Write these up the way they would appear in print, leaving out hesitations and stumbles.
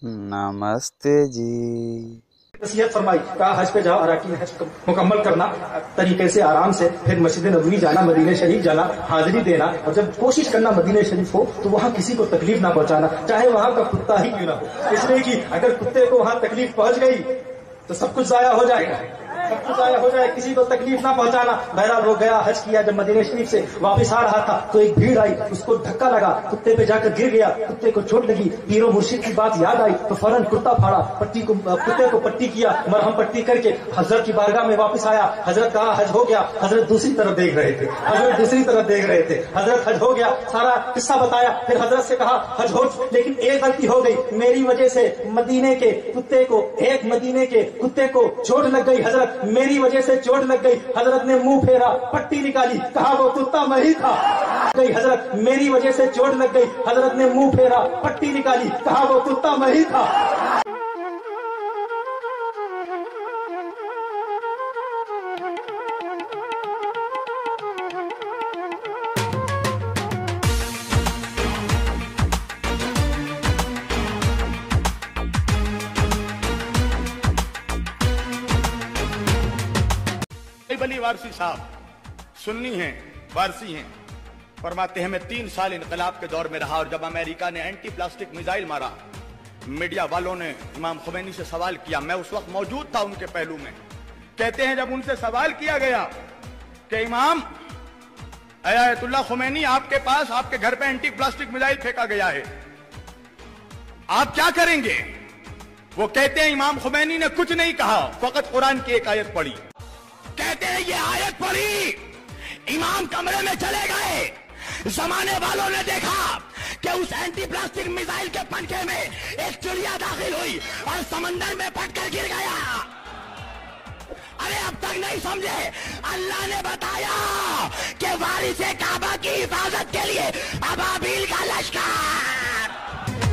नमस्ते जी। नसीहत फरमाई, कहा हज पे जाओ, अराकीन हज मुकम्मल करना तरीके से आराम से, फिर मस्जिद नबवी जाना, मदीने शरीफ जाना, हाजिरी देना, और जब कोशिश करना मदीने शरीफ हो तो वहाँ किसी को तकलीफ ना पहुंचाना, चाहे वहाँ का कुत्ता ही क्यों ना हो। इसलिए कि अगर कुत्ते को वहाँ तकलीफ पहुंच गई तो सब कुछ जाया हो जाएगा, सब कुछ जाया हो जाए, किसी को तकलीफ ना पहुंचाना। बहरहाल वो गया, हज किया, जब मदीने शरीफ से वापस आ रहा था तो एक भीड़ आई, उसको धक्का लगा, कुत्ते पे जाकर गिर गया, कुत्ते को चोट लगी, पीरो मुर्शिद की बात याद आई तो फौरन कुर्ता फाड़ा, कुत्ते को पट्टी किया, मरहम पट्टी करके हजरत की बारगाह में वापस आया। हजरत कहा हज हो गया, हजरत दूसरी तरफ देख रहे थे, हजरत दूसरी तरफ देख रहे थे। हजरत हज हो गया, सारा किस्सा बताया, फिर हजरत से कहा हज हो, लेकिन एक गलती हो गई, मेरी वजह से मदीने के कुत्ते को, एक मदीने के कुत्ते को चोट लग गई। हजरत मेरी वजह से चोट लग गई। हजरत ने मुंह फेरा, पट्टी निकाली, कहा वो कुत्ता मैं ही था। हजरत मेरी वजह से चोट लग गई। हजरत ने मुंह फेरा, पट्टी निकाली, कहा वो कुत्ता मैं ही था। अली वारसी साहब सुन्नी हैं, वारसी हैं, फरमाते हैं मैं 3 साल इनकलाब के दौर में रहा और जब अमेरिका ने एंटी प्लास्टिक मिसाइल मारा, मीडिया वालों ने इमाम खुमैनी से सवाल किया, मैं उस वक्त मौजूद था उनके पहलू में। कहते हैं जब उनसे सवाल किया गया कि इमाम आयतुल्लाह खुमैनी आपके पास, आपके घर पे एंटी प्लास्टिक मिसाइल फेंका गया है, आप क्या करेंगे? वो कहते हैं इमाम खुमैनी ने कुछ नहीं कहा, फकत कुरान की एक आयत पढ़ी। कहते हैं ये आयत पढ़ी, इमाम कमरे में चले गए, जमाने वालों ने देखा कि उस एंटी प्लास्टिक मिसाइल के पंखे में एक चिड़िया दाखिल हुई और समंदर में फटकर गिर गया। अरे अब तक नहीं समझे, अल्लाह ने बताया कि वारिसे काबा की हिफाजत के लिए अबाबील का लश्कर।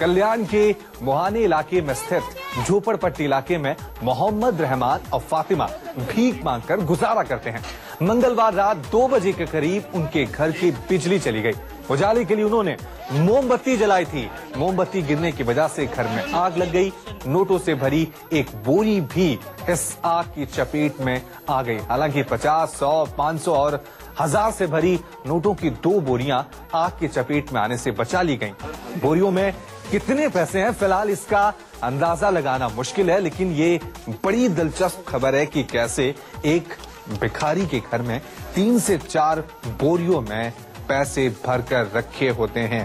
कल्याण के मोहानी इलाके में स्थित झोपड़पट्टी इलाके में मोहम्मद रहमान और फातिमा भीख मांगकर गुजारा करते हैं। मंगलवार रात 2 बजे के करीब उनके घर की बिजली चली गई। उजाले के लिए उन्होंने मोमबत्ती जलाई थी। मोमबत्ती गिरने की वजह से घर में आग लग गई। नोटों से भरी एक बोरी भी इस आग की चपेट में आ गई। हालांकि 50, 100, 500 और 1000 से भरी नोटों की 2 बोरियां आग की चपेट में आने से बचा ली गईं। बोरियों में कितने पैसे हैं फिलहाल इसका अंदाजा लगाना मुश्किल है, लेकिन ये बड़ी दिलचस्प खबर है कि कैसे एक भिखारी के घर में 3 से 4 बोरियों में पैसे भरकर रखे होते हैं।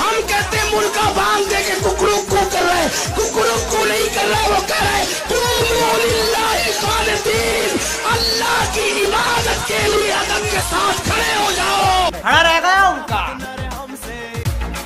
हम कहते हैं मुर्गा बांध दे के कुकड़ू को कर रहे, कुकड़ू को नहीं कर रहे, वो कर रहे अल्लाह की इबादत के लिए अदब के साथ खड़े हो जाओ। खड़ा रह गया उनका।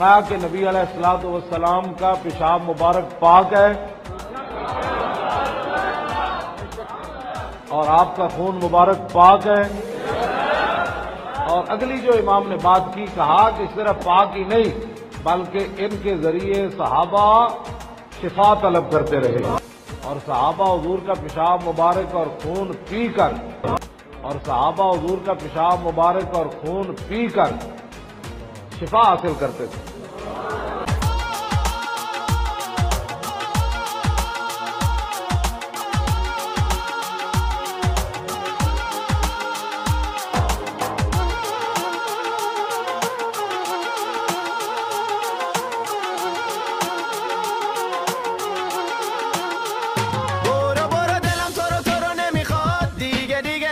फरमाया कि नबी अलैहिस्सलातु वस्सलाम का पेशाब मुबारक पाक है और आपका खून मुबारक पाक है। और अगली जो इमाम ने बात की, कहा कि सिर्फ पाक ही नहीं बल्कि इनके जरिए सहाबा शिफा तलब करते रहे और सहाबा हुजूर का पेशाब मुबारक और खून पीकर शिफा हासिल करते थे।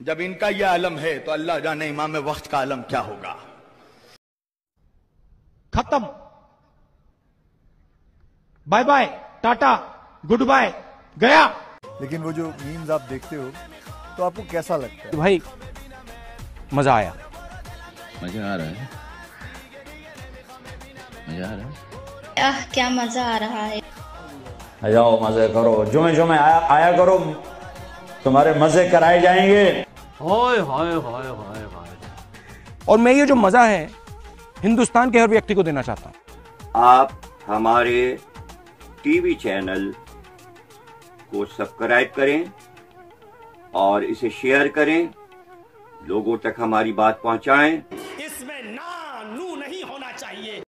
जब इनका यह आलम है तो अल्लाह जाने इमाम वक्त का आलम क्या होगा। खत्म, bye bye, tata, goodbye, गया। लेकिन वो जो मीम्स आप देखते हो तो आपको कैसा लगता है? भाई मजा आया, मजा आ रहा है, मजा आ रहा है। क्या मजा आ रहा है। आ जाओ मजे करो, जुमे जुमे आया करो, तुम्हारे मजे कराए जाएंगे। हाय हाय हाय हाय हाय। और मैं ये जो मजा है हिंदुस्तान के हर व्यक्ति को देना चाहता हूं। आप हमारे टीवी चैनल को सब्सक्राइब करें और इसे शेयर करें, लोगों तक हमारी बात पहुंचाएं। इसमें ना नू नहीं होना चाहिए।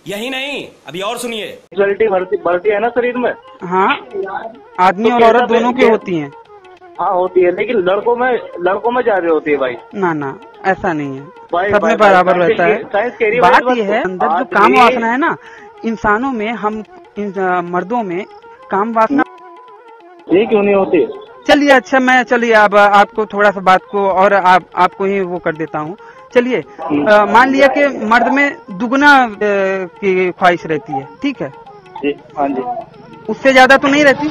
यही नहीं, अभी और सुनिए। बढ़ती है ना शरीर में। हाँ, आदमी और औरत दोनों की होती हैं। हाँ होती है, लेकिन लड़कों में ज्यादा होती है भाई। ना ऐसा नहीं है, सब में बराबर रहता है। बात यह है, अंदर जो काम वासना है ना इंसानों में, हम मर्दों में काम वासना ये क्यों नहीं होती। चलिए अच्छा, मैं चलिए अब आपको थोड़ा सा बात को और आपको ही वो कर देता हूँ। चलिए मान लिया कि मर्द में दुगना की ख्वाहिश रहती है, ठीक है जी। हाँ जी। उससे ज्यादा तो नहीं रहती।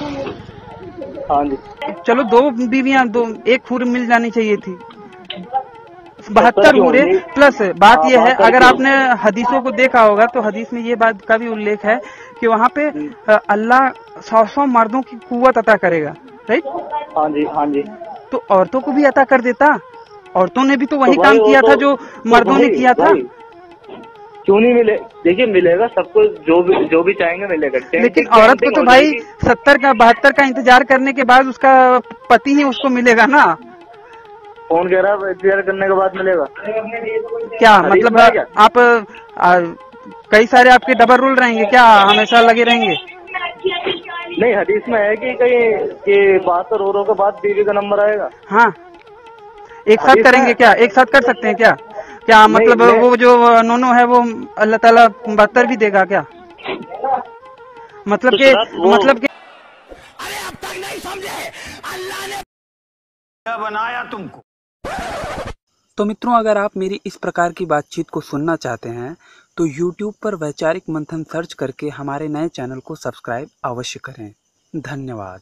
हाँ जी। चलो दो बीवियां, एक हूर मिल जानी चाहिए थी। 72 हूरे प्लस। बात यह है, अगर आपने हदीसों को देखा होगा तो हदीस में ये बात का भी उल्लेख है कि वहाँ पे अल्लाह 100 मर्दों की कुव्वत अता करेगा, राइट। हाँ जी, हाँ जी। तो औरतों को भी अता कर देता। औरतों ने भी तो वही काम किया था जो मर्दों ने किया था। क्यों नहीं मिले। देखिए मिलेगा सबको, जो भी चाहेंगे मिलेगा। लेकिन औरत को तो भाई 70 का 72 का इंतजार करने के बाद उसका पति ही उसको मिलेगा ना। कौन कह रहा है इंतजार करने के बाद मिलेगा। क्या मतलब आप कई सारे आपके डबल रूल रहेंगे क्या, हमेशा लगे रहेंगे। नहीं, हदीस में है कि कहीं 72 रोरों के बाद बीवी का नंबर आएगा। हाँ, एक साथ करेंगे क्या, एक साथ कर सकते हैं क्या। मतलब वो जो नोनो है वो अल्लाह ताला 72 भी देगा क्या। मतलब के अरे अब तक नहीं समझे, अल्लाह ने क्या बनाया तुमको। तो मित्रों, अगर आप मेरी इस प्रकार की बातचीत को सुनना चाहते हैं तो YouTube पर वैचारिक मंथन सर्च करके हमारे नए चैनल को सब्सक्राइब अवश्य करें। धन्यवाद।